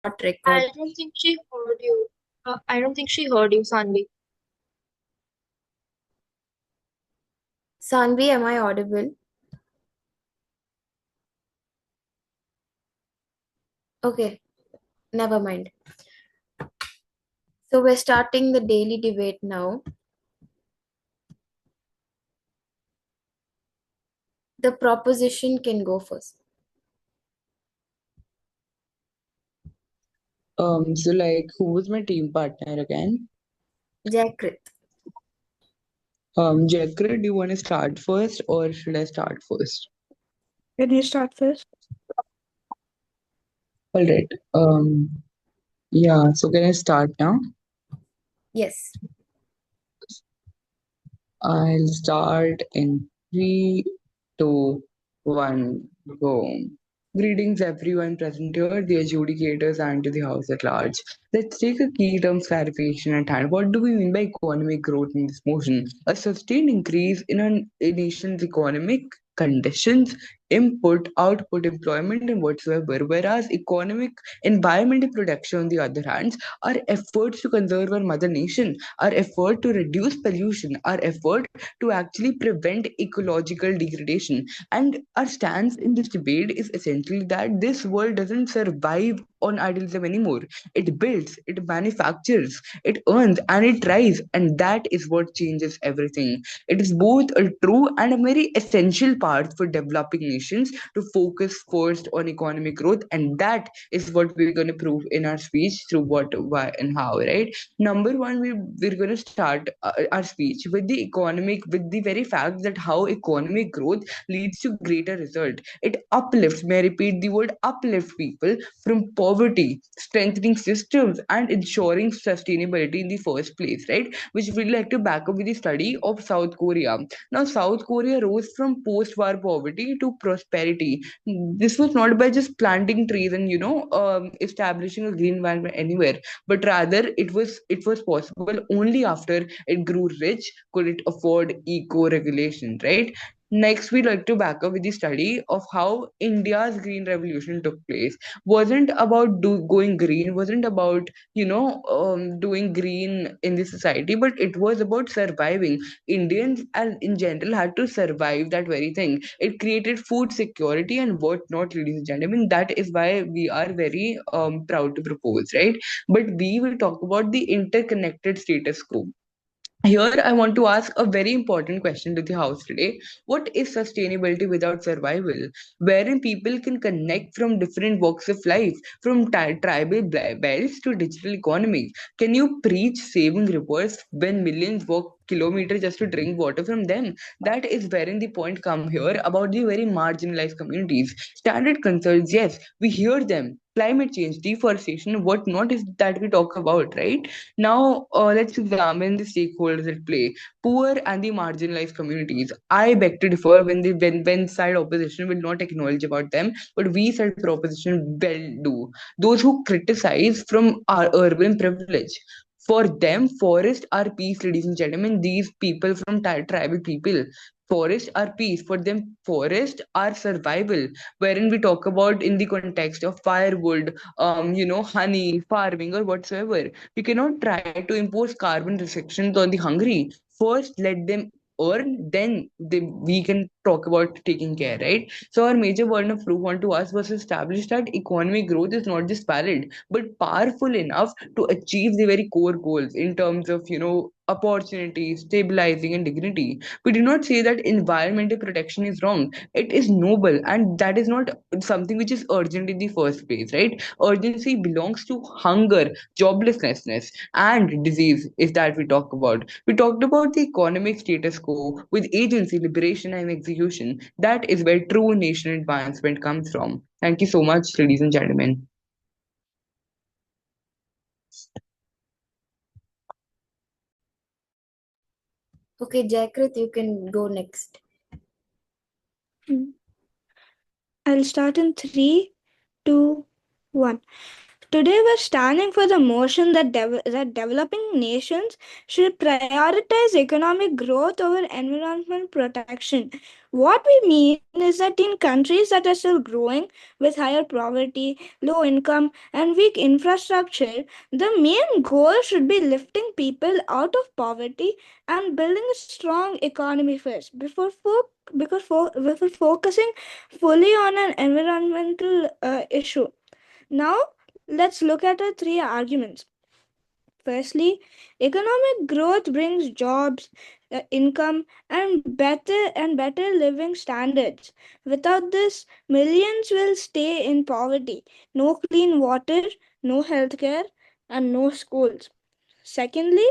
Not record. I don't think she heard you. I don't think she heard you, Sanvi. Sanvi, am I audible? Okay, never mind. So we're starting the daily debate now. The proposition can go first. Who was my team partner again? Jakrit. Jagger, do you want to start first or should I start first? Can you start first? All right. So can I start now? Yes. I'll start in three, two, one, go. Greetings, everyone present here, the adjudicators, and to the House at large. Let's take a key terms clarification at hand. What do we mean by economic growth in this motion? A sustained increase in a nation's economic conditions, input, output, employment, and whatsoever. Whereas economic environmental protection, on the other hand, are efforts to conserve our mother nation, our effort to reduce pollution, our effort to actually prevent ecological degradation. And our stance in this debate is essentially that this world doesn't survive on idealism anymore. It builds, it manufactures, it earns, and it tries. And that is what changes everything. It is both a true and a very essential part for developing nations to focus first on economic growth. And that is what we're going to prove in our speech through what, why, and how, right? Number one, we're going to start our speech with the economic, with the very fact that how economic growth leads to greater result. It uplifts, may I repeat the word uplift, people from poverty, strengthening systems and ensuring sustainability in the first place, right? Which we'd like to back up with the study of South Korea. Now South Korea rose from post-war poverty to prosperity. This was not by just planting trees and establishing a green environment anywhere, but rather it was possible only after it grew rich, could it afford eco regulation, right? Next, we'd like to back up with the study of how India's green revolution took place. Wasn't about going green, wasn't about doing green in the society, but it was about surviving. Indians and in general had to survive that very thing. It created food security and whatnot, ladies and gentlemen. That is why we are very proud to propose, right? But we will talk about the interconnected status quo. Here, I want to ask a very important question to the house today. What is sustainability without survival? Wherein people can connect from different walks of life, from tribal belts to digital economy. Can you preach saving rivers when millions walk kilometers just to drink water from them? That is wherein the point come here about the very marginalized communities. Standard concerns, yes, we hear them. Climate change, deforestation, what not is that we talk about, right? Now, let's examine the stakeholders at play. Poor and the marginalized communities. I beg to differ when side opposition will not acknowledge about them, but we side proposition will do. Those who criticize from our urban privilege. For them, forests are peace, ladies and gentlemen. These people from tribal people, forests are peace. For them, forests are survival. Wherein we talk about in the context of firewood, honey, farming, or whatsoever. You cannot try to impose carbon restrictions on the hungry. First, let them earn, then we can talk about taking care, right? So, our major burden of proof onto us was to establish that economic growth is not just valid, but powerful enough to achieve the very core goals in terms of, opportunity, stabilizing, and dignity. We do not say that environmental protection is wrong. It is noble, and that is not something which is urgent in the first place, right? Urgency belongs to hunger, joblessness, and disease, is that we talk about. We talked about the economic status quo with agency, liberation, and execution. That is where true nation advancement comes from. Thank you so much, ladies and gentlemen. Okay, Jakrit, you can go next. I'll start in 3, 2, 1. Today, we're standing for the motion that, that developing nations should prioritize economic growth over environmental protection. What we mean is that in countries that are still growing with higher poverty, low income, and weak infrastructure, the main goal should be lifting people out of poverty and building a strong economy first before focusing fully on an environmental issue. Now, let's look at the three arguments. Firstly, economic growth brings jobs, income, and better living standards. Without this, millions will stay in poverty. No clean water, no healthcare, and no schools. Secondly,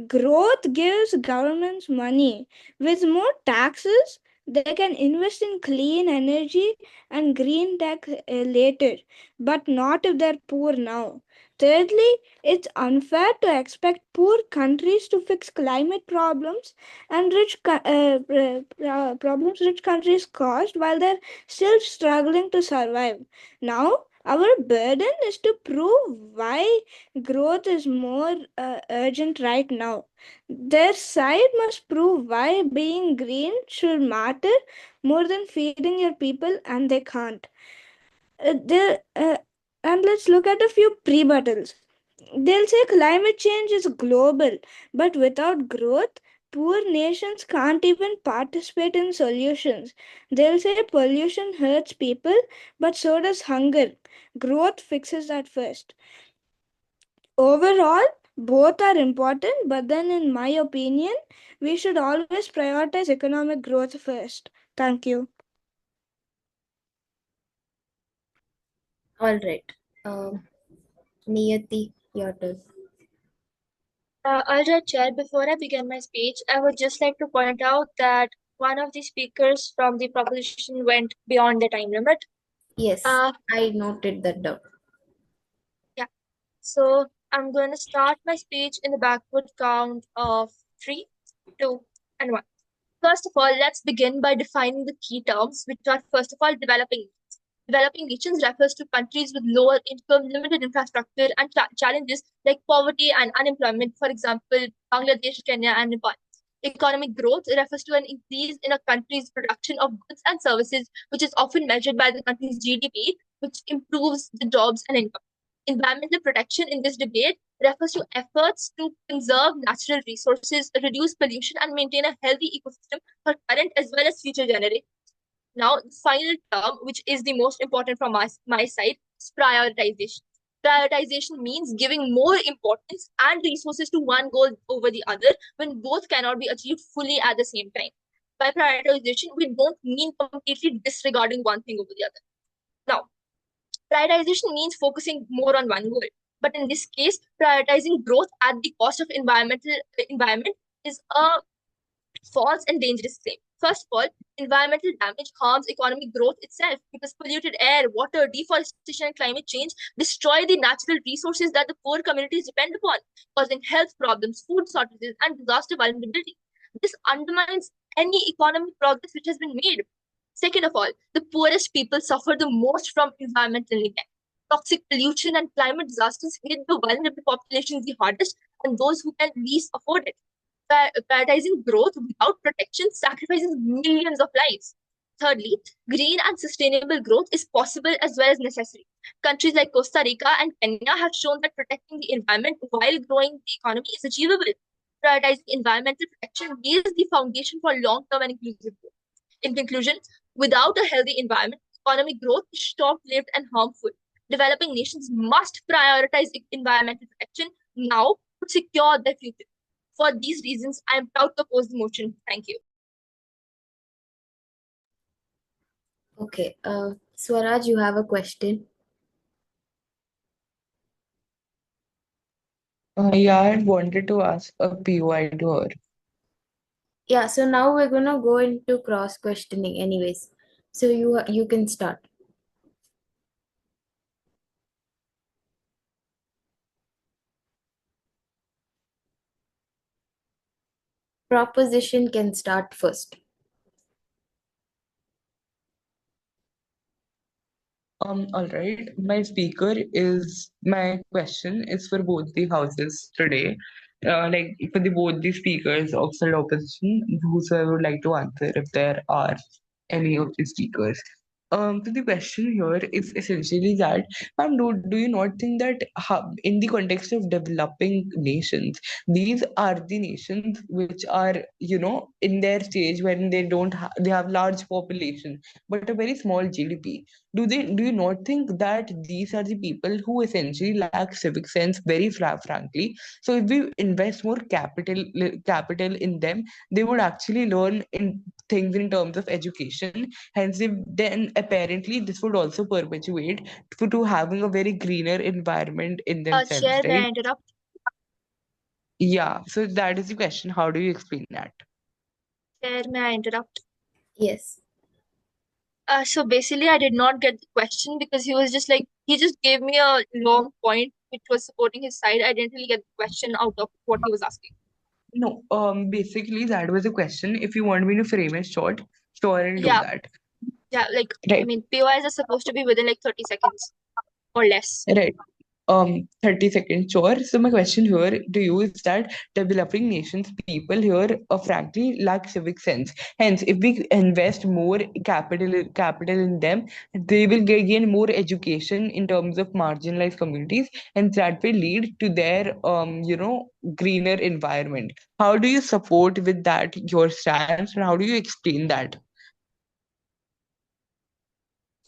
growth gives governments money. With more taxes, they can invest in clean energy and green tech later, but not if they're poor now. Thirdly, it's unfair to expect poor countries to fix climate problems and problems rich countries caused while they're still struggling to survive. Now, our burden is to prove why growth is more urgent right now. Their side must prove why being green should matter more than feeding your people, and they can't. They and let's look at a few pre-battles. They'll say climate change is global, but without growth, poor nations can't even participate in solutions. They'll say pollution hurts people, but so does hunger. Growth fixes that first. Overall, both are important, but then, in my opinion, we should always prioritize economic growth first. Thank you. All right. Niyati, your turn. All right, Chair. Before I begin my speech, I would just like to point out that one of the speakers from the proposition went beyond the time limit. Yes, Uh, I noted that down. yeah. So I'm going to start my speech in the backward count of 3, 2, and 1. First of all, let's begin by defining the key terms, which are first of all developing. Developing nations refers to countries with lower income, limited infrastructure, and challenges like poverty and unemployment, for example, Bangladesh, Kenya, and Nepal. Economic growth refers to an increase in a country's production of goods and services, which is often measured by the country's GDP, which improves the jobs and income. Environmental protection in this debate refers to efforts to conserve natural resources, reduce pollution, and maintain a healthy ecosystem for current as well as future generations. Now, the final term, which is the most important from my side, is prioritization. Prioritization means giving more importance and resources to one goal over the other when both cannot be achieved fully at the same time. By prioritization, we don't mean completely disregarding one thing over the other. Now, prioritization means focusing more on one goal. But in this case, prioritizing growth at the cost of environment is a false and dangerous claim. First of all, environmental damage harms economic growth itself because polluted air, water, deforestation, and climate change destroy the natural resources that the poor communities depend upon, causing health problems, food shortages, and disaster vulnerability. This undermines any economic progress which has been made. Second of all, the poorest people suffer the most from environmental neglect. Toxic pollution and climate disasters hit the vulnerable populations the hardest and those who can least afford it. Prioritizing growth without protection sacrifices millions of lives. Thirdly, green and sustainable growth is possible as well as necessary. Countries like Costa Rica and Kenya have shown that protecting the environment while growing the economy is achievable. Prioritizing environmental protection lays the foundation for long-term and inclusive growth. In conclusion, without a healthy environment, economic growth is short-lived and harmful. Developing nations must prioritize environmental protection now to secure their future. For these reasons, I am proud to oppose the motion. Thank you. Okay. Swaraj, you have a question. Yeah, I wanted to ask a POI to her. Yeah, so now we're gonna go into cross questioning anyways. So you can start. Proposition can start first. All right. My question is for both the houses today. Like for the both the speakers of said opposition, whosoever would like to answer if there are any of the speakers. So the question here is essentially that, ma'am, do you not think that in the context of developing nations, these are the nations which are, in their stage when they have large population but a very small GDP. Do you not think that these are the people who essentially lack civic sense, very frankly? So if we invest more capital in them, they would actually learn in things in terms of education. Hence, if then apparently this would also perpetuate to having a very greener environment in themselves, Chair, may I right? interrupt? Yeah. So that is the question. How do you explain that? Chair, may I interrupt? Yes. So basically, I did not get the question because he just gave me a long point which was supporting his side. I didn't really get the question out of what he was asking. No, basically that was a question. If you want me to frame it short, sure, I'll do Yeah, that. yeah, I Right, mean, POIs are supposed to be within like 30 seconds or less. right. 30 seconds, sure. So my question here to you is that developing nations people here frankly lack civic sense. Hence, if we invest more capital in them, they will gain more education in terms of marginalized communities, and that will lead to their greener environment. How do you support with that your stance, and how do you explain that?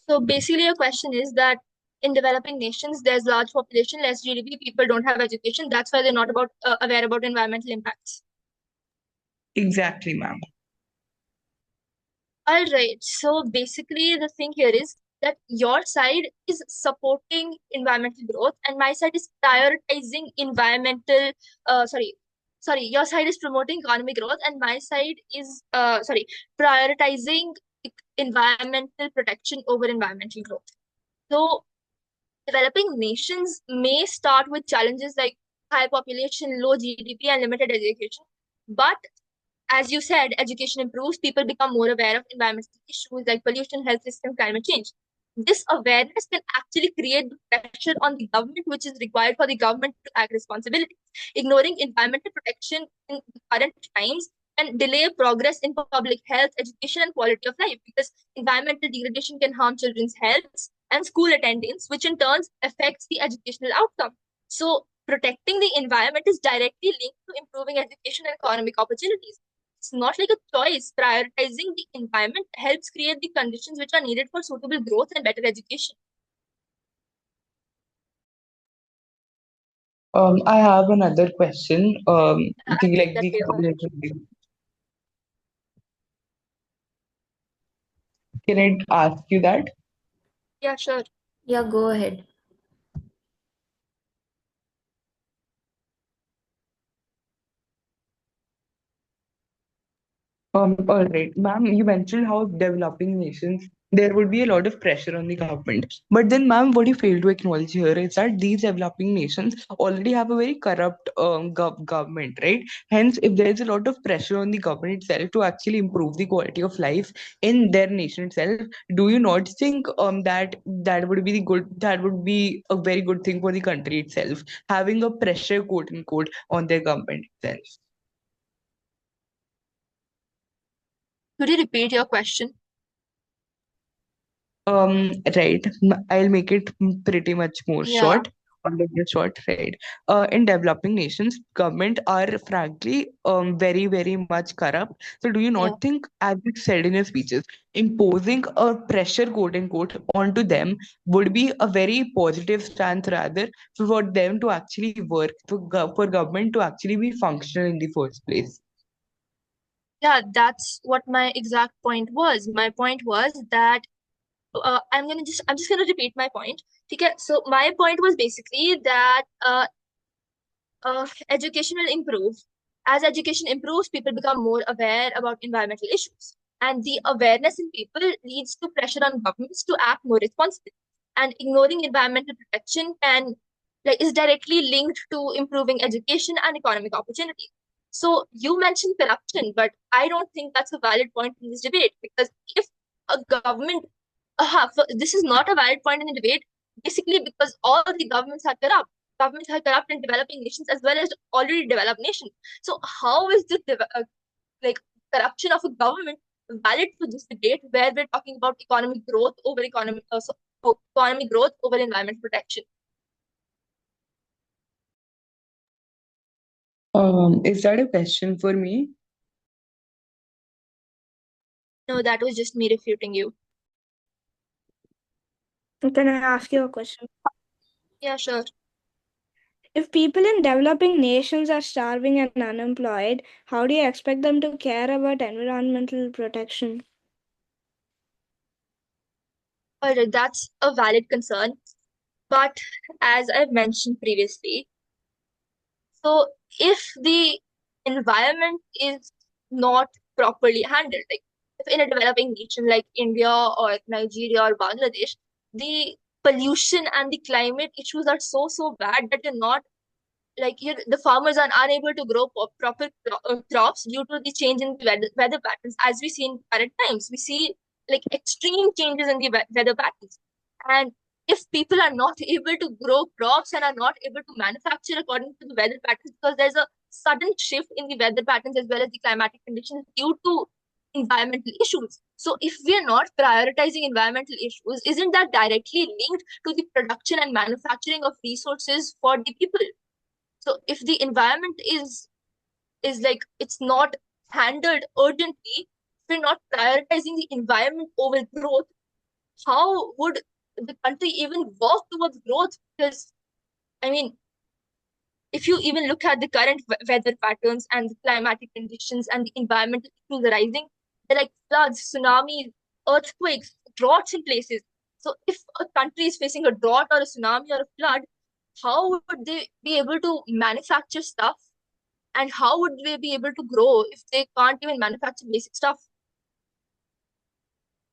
So basically, your question is that in developing nations, there's large population, less GDP, people don't have education. That's why they're not aware about environmental impacts. Exactly, ma'am. All right. So basically, the thing here is that your side is supporting environmental growth, and my side is prioritizing environmental. Sorry. Your side is promoting economic growth, and my side is prioritizing environmental protection over environmental growth. So developing nations may start with challenges like high population, low GDP, and limited education, but as you said, education improves, people become more aware of environmental issues like pollution, health risk, and climate change. This awareness can actually create the pressure on the government, which is required for the government to act responsibly. Ignoring environmental protection in current times can delay progress in public health, education, and quality of life because environmental degradation can harm children's health and school attendance, which in turn affects the educational outcome. So, protecting the environment is directly linked to improving education and economic opportunities. It's not like a choice. Prioritizing the environment helps create the conditions which are needed for suitable growth and better education. I have another question. I'll The take like that the later. Can I ask you that? Yeah, sure. Yeah, go ahead. All right, ma'am, you mentioned how developing nations there would be a lot of pressure on the government. But then, ma'am, what you fail to acknowledge here is that these developing nations already have a very corrupt government, right? Hence, if there is a lot of pressure on the government itself to actually improve the quality of life in their nation itself, do you not think that would be a very good thing for the country itself, having a pressure, quote unquote, on their government itself? Could you repeat your question? Right. I'll make it pretty much more Yeah. short. Already short, right? In developing nations, government are frankly very, very much corrupt. So do you Yeah. not think, as you said in your speeches, imposing a pressure, quote unquote, onto them would be a very positive stance rather for them to actually work, for government to actually be functional in the first place? Yeah, that's what my exact point was. My point was that I'm just gonna repeat my point. Okay, so my point was basically that education will improve. As education improves, people become more aware about environmental issues. And the awareness in people leads to pressure on governments to act more responsibly. And ignoring environmental protection is directly linked to improving education and economic opportunity. So you mentioned corruption, but I don't think that's a valid point in this debate because if a government This is not a valid point in the debate, basically because all the governments are corrupt. Governments are corrupt in developing nations as well as already developed nations. So how is the like corruption of a government valid for this debate where we're talking about economic growth over economic growth over environment protection? Is that a question for me? No, that was just me refuting you. Can I ask you a question? Yeah, sure. If people in developing nations are starving and unemployed, how do you expect them to care about environmental protection? All right, that's a valid concern. But as I've mentioned previously, so if the environment is not properly handled, like if in a developing nation like India or Nigeria or Bangladesh, the pollution and the climate issues are so bad that you're not like the farmers are unable to grow proper crops due to the change in the weather patterns. As we see in current times, we see like extreme changes in the weather patterns. And if people are not able to grow crops and are not able to manufacture according to the weather patterns, because there's a sudden shift in the weather patterns as well as the climatic conditions due to environmental issues. So if we are not prioritizing environmental issues, isn't that directly linked to the production and manufacturing of resources for the people? So if the environment is like it's not handled urgently, if we're not prioritizing the environment over growth, how would the country even work towards growth? Because I mean, if you even look at the current weather patterns and the climatic conditions and the environmental issues arising, they're like floods, tsunamis, earthquakes, droughts in places. So if a country is facing a drought or a tsunami or a flood, how would they be able to manufacture stuff, and how would they be able to grow if they can't even manufacture basic stuff?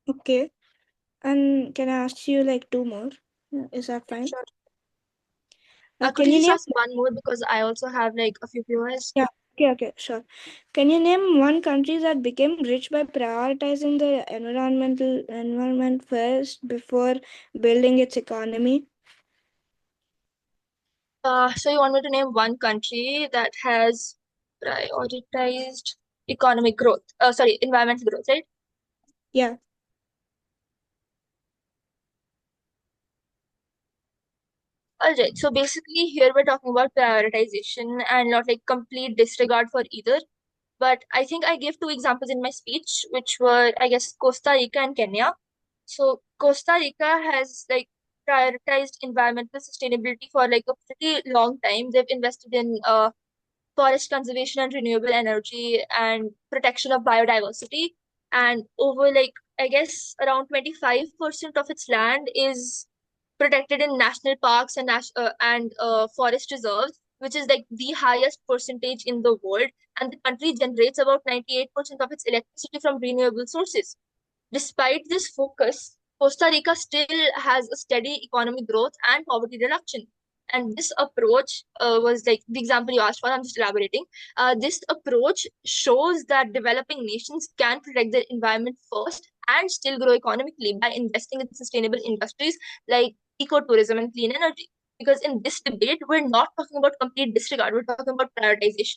Okay. And can I ask you like two more? Is that fine? Sure. Could Can you you just name? ask one more because I also have like a few viewers? Yeah. Okay. Sure. Can you name one country that became rich by prioritizing the environment first before building its economy? So you want me to name one country that has prioritized economic growth? Sorry, environmental growth, right? Yeah. All right. So basically, here we're talking about prioritization and not like complete disregard for either. But I think I gave two examples in my speech, which were, I guess, Costa Rica and Kenya. So Costa Rica has like prioritized environmental sustainability for like a pretty long time. They've invested in forest conservation and renewable energy and protection of biodiversity. And over like I guess around 25% of its land is protected in national parks and forest reserves, which is like the highest percentage in the world. And the country generates about 98% of its electricity from renewable sources. Despite this focus, Costa Rica still has a steady economic growth and poverty reduction. And this approach was like the example you asked for. I'm just elaborating. This approach shows that developing nations can protect their environment first and still grow economically by investing in sustainable industries like ecotourism and clean energy. Because in this debate, we're not talking about complete disregard, we're talking about prioritization.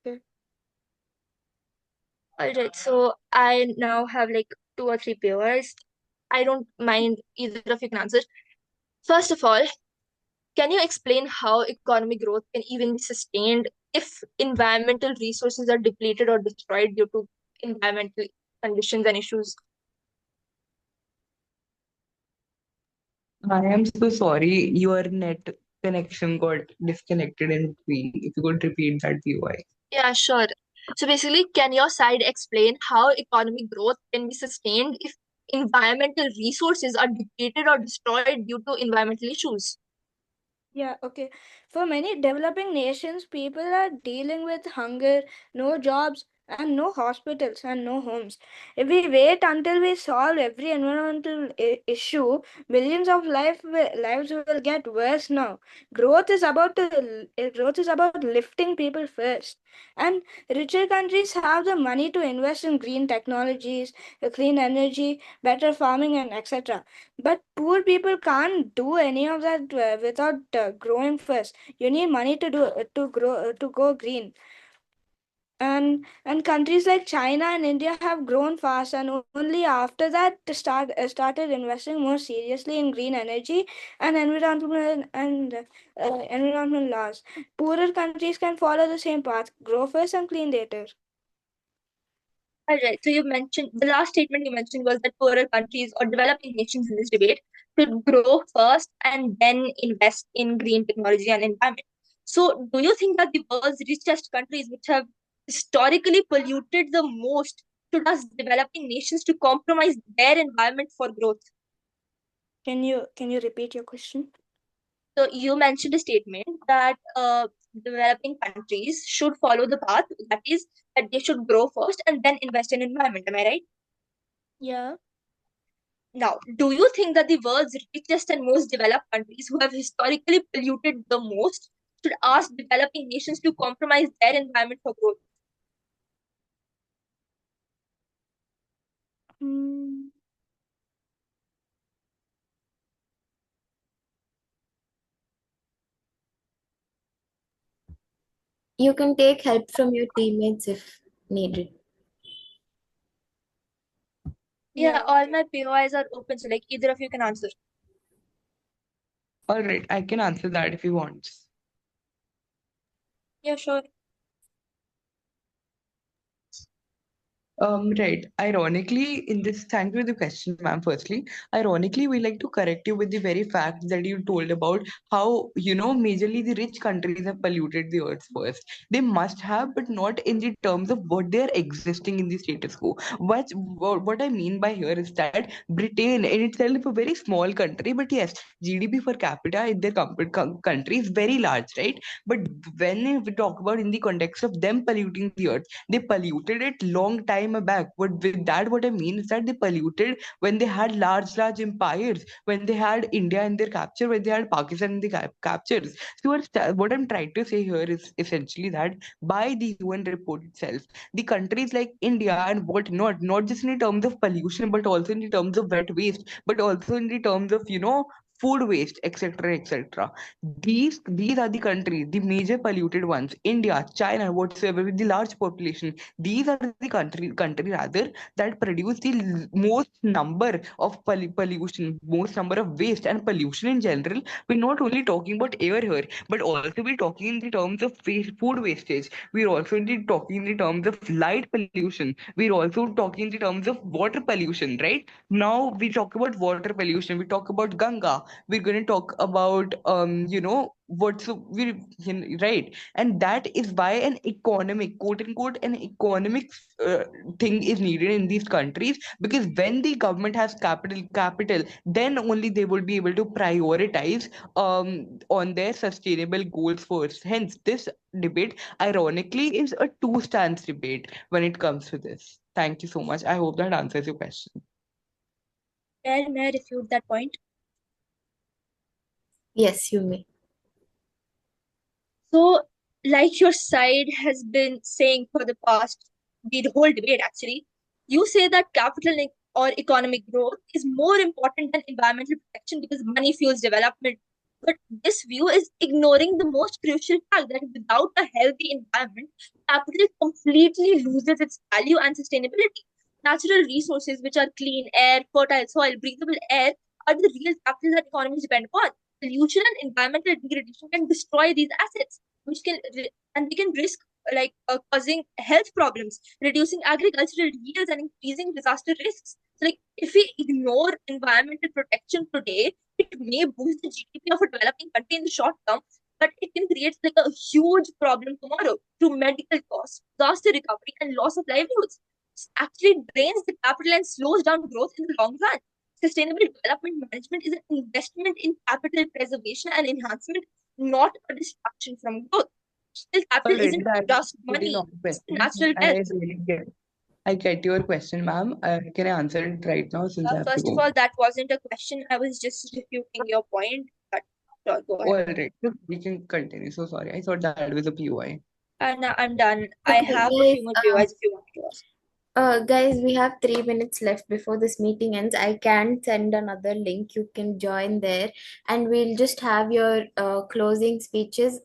Okay. All right, so I now have like two or three viewers. I don't mind either of you can answer. First of all, can you explain how economic growth can even be sustained if environmental resources are depleted or destroyed due to environmental conditions and issues? I am so sorry. Your net connection got disconnected in between. If you could repeat that, PY. Yeah, sure. So basically, can your side explain how economic growth can be sustained if environmental resources are depleted or destroyed due to environmental issues? Yeah, okay. For many developing nations, people are dealing with hunger, no jobs, and no hospitals and no homes. If we wait until we solve every environmental issue, millions of lives will get worse now. Growth is about lifting people first. And richer countries have the money to invest in green technologies, clean energy, better farming, and etc. But poor people can't do any of that without growing first. You need money to go green. And countries like China and India have grown fast, and only after that started investing more seriously in green energy and environmental laws. Poorer countries can follow the same path: grow first and clean later. All right. So you mentioned the last statement you mentioned was that poorer countries or developing nations in this debate should grow first and then invest in green technology and environment. So do you think that the world's richest countries, which have historically polluted the most, should ask developing nations to compromise their environment for growth? Can you repeat your question? So you mentioned a statement that developing countries should follow the path, that is, that they should grow first and then invest in environment. Am I right? Yeah. Now, do you think that the world's richest and most developed countries who have historically polluted the most should ask developing nations to compromise their environment for growth? Hmm. You can take help from your teammates if needed. Yeah, all my POIs are open, so like either of you can answer. All right, I can answer that if you want. Yeah, sure. Right. Ironically, in this, thank you for the question, ma'am. Firstly, ironically, we like to correct you with the very fact that you told about how, majorly the rich countries have polluted the earth first. They must have, but not in the terms of what they are existing in the status quo. What I mean by here is that Britain in itself a very small country, but yes, GDP per capita in their country is very large, right? But when we talk about in the context of them polluting the earth, they polluted it long time back. But with that, what I mean is that they polluted when they had large empires, when they had India in their capture, when they had Pakistan in the captures. So what I'm trying to say here is essentially that by the UN report itself, the countries like India and whatnot, not just in terms of pollution, but also in the terms of wet waste, but also in the terms of food waste, etc. These are the countries, the major polluted ones: India, China, whatsoever, with the large population. These are the country rather that produce the most number of pollution, most number of waste and pollution in general. We're not only talking about air here, but also we're talking in the terms of food wastage. We're also talking in the terms of light pollution. We're also talking in the terms of water pollution, right? Now we talk about water pollution. We talk about Ganga. We're going to talk about what's we right, and that is why an economic, quote unquote, an economic thing is needed in these countries, because when the government has capital, then only they will be able to prioritize on their sustainable goals first. Hence this debate ironically is a two stance debate when it comes to this. Thank you so much. I hope that answers your question. May I refute that point? Yes, you may. So, like your side has been saying for the whole debate actually, you say that or economic growth is more important than environmental protection because money fuels development. But this view is ignoring the most crucial fact that without a healthy environment, capital completely loses its value and sustainability. Natural resources, which are clean air, fertile soil, breathable air, are the real capital that economies depend upon. Pollution and environmental degradation can destroy these assets, and they can risk causing health problems, reducing agricultural yields, and increasing disaster risks. So, like if we ignore environmental protection today, it may boost the GDP of a developing country in the short term, but it can create like a huge problem tomorrow through medical costs, disaster recovery, and loss of livelihoods. It actually drains the capital and slows down growth in the long run. Sustainable development management is an investment in capital preservation and enhancement, not a distraction from growth. Still, capital Alright, isn't that just was a pretty money, long it's the question. natural I wealth. really get your question, ma'am. Can I answer it right now since I have to First of go? all, that wasn't a question. I was just refuting your point. But sure, go ahead. Alright, we can continue. So sorry. I thought that was a POI. Now I'm done. I Okay, have a few more POIs if you want to ask. guys, we have 3 minutes left before this meeting ends. I can send another link. You can join there, and we'll just have your closing speeches.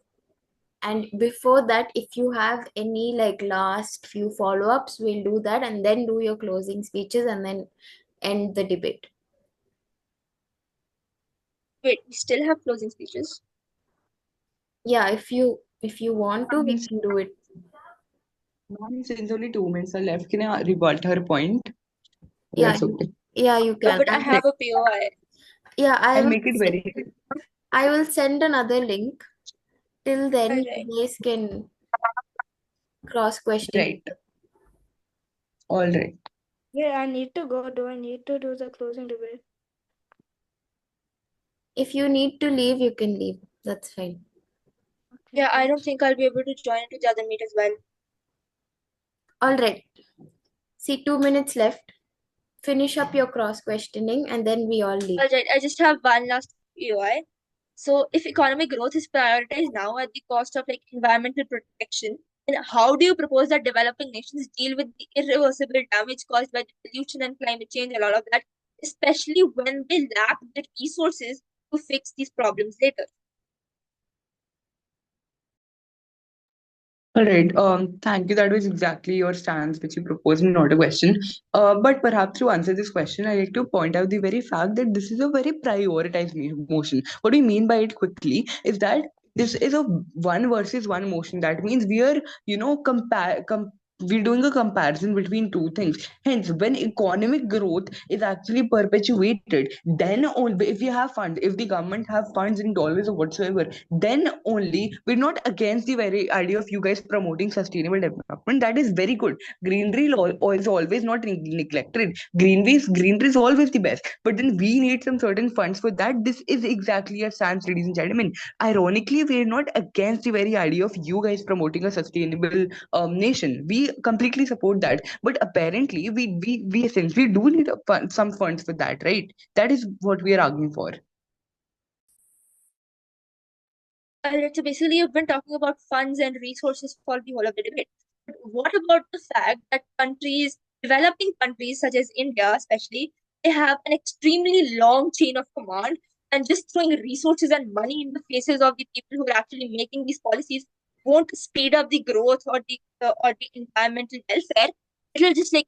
And before that, if you have any like last few follow-ups, we'll do that, and then do your closing speeches, and then end the debate. Wait, we still have closing speeches. Yeah, if you want to, we can do it. Ma'am, since only 2 minutes are left, can I rebut her point? Yeah, That's okay. yeah, you can. But I have a POI. Yeah, I'll make it very I will send another link. Till then, Alright. you guys can cross question. right. All right. Yeah, I need to go. Do I need to do the closing debate? If you need to leave, you can leave. That's fine. Yeah, I don't think I'll be able to join into the other meet as well. All right. See, 2 minutes left. Finish up your cross questioning, and then we all leave. Alright, I just have one last POI. So if economic growth is prioritized now at the cost of like environmental protection, then how do you propose that developing nations deal with the irreversible damage caused by the pollution and climate change and all of that, especially when they lack the resources to fix these problems later? All right. Thank you. That was exactly your stance which you proposed, not a question. But perhaps to answer this question, I like to point out the very fact that this is a very prioritized motion. What we mean by it quickly is that this is a one versus one motion. That means we are, we're doing a comparison between two things. Hence, when economic growth is actually perpetuated, then only if you have funds, if the government have funds in dollars or whatsoever, then only we're not against the very idea of you guys promoting sustainable development. That is very good. Greenery is always not neglected. Greenery is always the best. But then we need some certain funds for that. This is exactly a stance, ladies and gentlemen. Ironically, we're not against the very idea of you guys promoting a sustainable nation. We completely support that. But apparently, we essentially do need some funds for that, right? That is what we are arguing for. So basically, you've been talking about funds and resources for the whole of the debate. But what about the fact that developing countries such as India, especially, they have an extremely long chain of command, and just throwing resources and money in the faces of the people who are actually making these policies won't speed up the growth or the environmental welfare. It'll just like,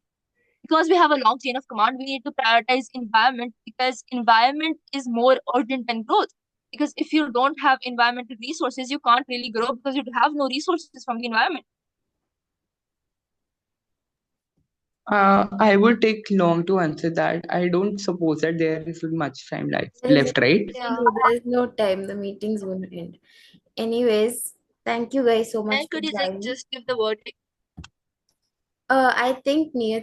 because we have a long chain of command, we need to prioritize environment because environment is more urgent than growth. Because if you don't have environmental resources, you can't really grow because you have no resources from the environment. I would take long to answer that. I don't suppose that there is much time left, right? There's no time. The meeting's going to end. Anyways, thank you guys so much And for could you joining. just give the word? I think Niyat